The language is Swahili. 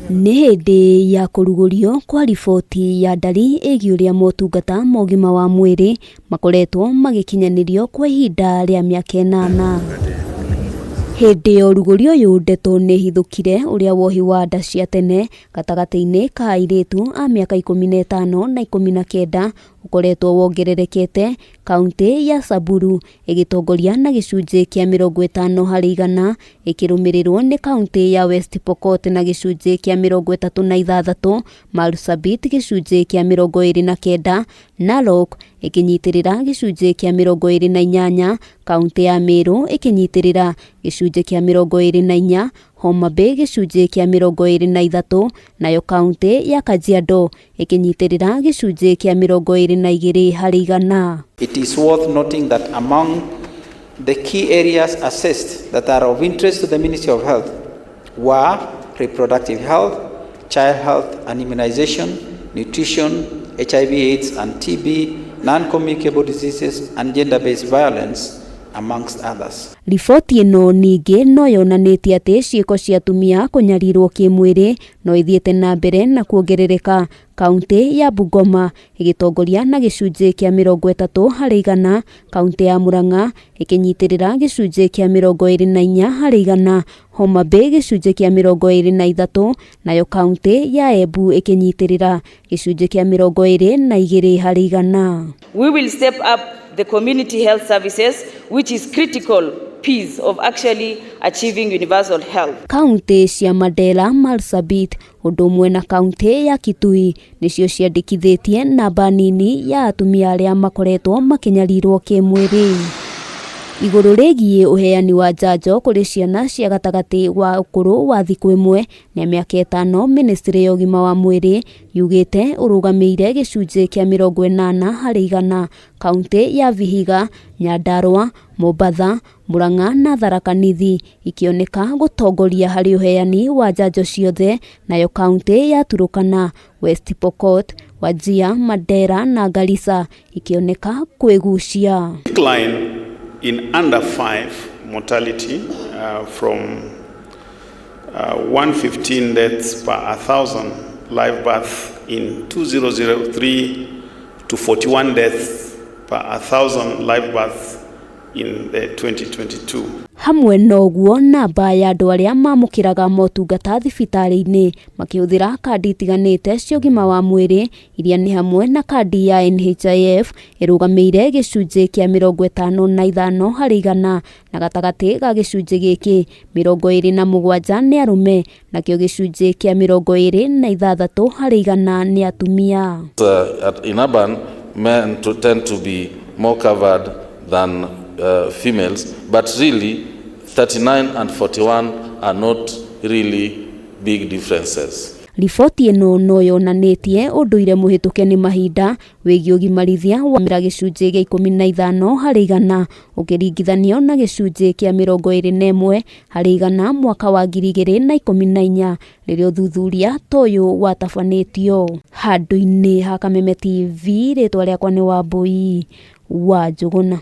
Nĩ hĩndĩ ya kũrugũrio kwa riboti ya ndari ĩgiĩ ũrĩa motungata ma ũgima wa mwĩrĩ makoretwo magĩkinyanĩrio kwa ihinda rĩa mĩaka 8. Hĩndĩ ya ũrugũrio ũyũ ndeto nĩ hithũkire ũrĩa wohi wa nda cia tene gatagati-ini ka airitu a mĩaka 15 na 19 ũkoretwo wongererekete kaunti ya Samburu ĩgĩtongoria na gicunji kĩa 50% ikirumirirwo nĩ kaunti ya West Pokot na gicunji kĩa 36, Marsabit gicunji kĩa 29, Narok ikinyitirira gicunji kĩa 28, kaunti ya Meru ikinyitirira gicunji kĩa 24, Homa Bay gicunji kĩa 23, nayo kaunti ya Kajiado ikinyitirira gicunji kĩa 22%. It is worth noting that among the key areas assessed that are of interest to the Ministry of Health were reproductive health, child health and immunization, nutrition, HIV/AIDS and TB, non-communicable diseases and gender-based violence, amongst others. Riboti ĩno ningĩ no yonanĩtie atĩ ciiko cia atumia kũnyarirwo kĩmwĩrĩ no ithiĩte na mbere na kuongerereka. Kaunti ya Bungoma ĩgĩtongoria na gĩcunjĩ kĩa 30%, kaunti ya Murang'a ĩkĩnyitirĩra gĩcunjĩ kĩa 24%, Homa Bay gĩcunjĩ kĩa 23, nayo kaunti ya Embu ĩkĩnyitirĩra gĩcunjĩ kĩa 22%. We will step up the community health services, which is critical piece of actually achieving universal health. Kaunti cia Mandera, Marsabit, ũndũ ũmwe na kaunti ya Kitui nĩcio ciandikithĩtie namba nini ya atumia arĩa makoretwo makinyarirwo kĩmwĩrĩ. Igũrũ rĩgiĩ ũheani wa njanjo kũrĩ ciana cia gatagati wa ukuru wa thikũ 1 na mĩaka 5, Ministry ya ũgima wa mwĩrĩ yugĩte ũrũgamĩire gĩcunjĩ kĩa 80%. Kaunti ya Vihiga, Nyandarua, Mombasa, Murang'a na Tharaka Nithi ikioneka gũtongoria harĩ ũheani wa njanjo ciothe, nayo kaunti ya Turkana, West Pokot, Wajir, Mandera na Garissa ikioneka kwĩgucia. In under 5 mortality from 115 deaths per 1,000 live birth in 2003 to 41 deaths per 1,000 live births in 2022. Hamwe noguo namba ya andũ arĩa mamũkĩraga motungata thibitarĩ-inĩ makĩhũthĩra kandi itiganĩte cia ũgima wa mwĩrĩ iria nĩ hamwe na kandi ya NHIF ĩrũgamĩire gĩcunjĩ kĩa 55%, na gatagatĩ ga gĩcunjĩ gĩkĩ 27 nĩ arũme, nakĩo gĩcunjĩ kĩa 26% nĩ atumia. In urban, men tend to be more covered than females, but really 39 and 41 are not really big differences. Riboti ĩno no yonanĩtie ũndũire mũhĩtũke nĩ mahinda wĩgiĩ ũgimarithia wa gĩcunjĩ gĩa 15% ũkĩringithanio na gĩcunjĩ kĩa 21% mwaka wa 2014 rĩrĩa ũthuthuria ta ũyũ watabanĩtio. Handũ-inĩ ha Kameme TV, rĩtwa rĩakwa nĩ Wambui wa Njũgũna.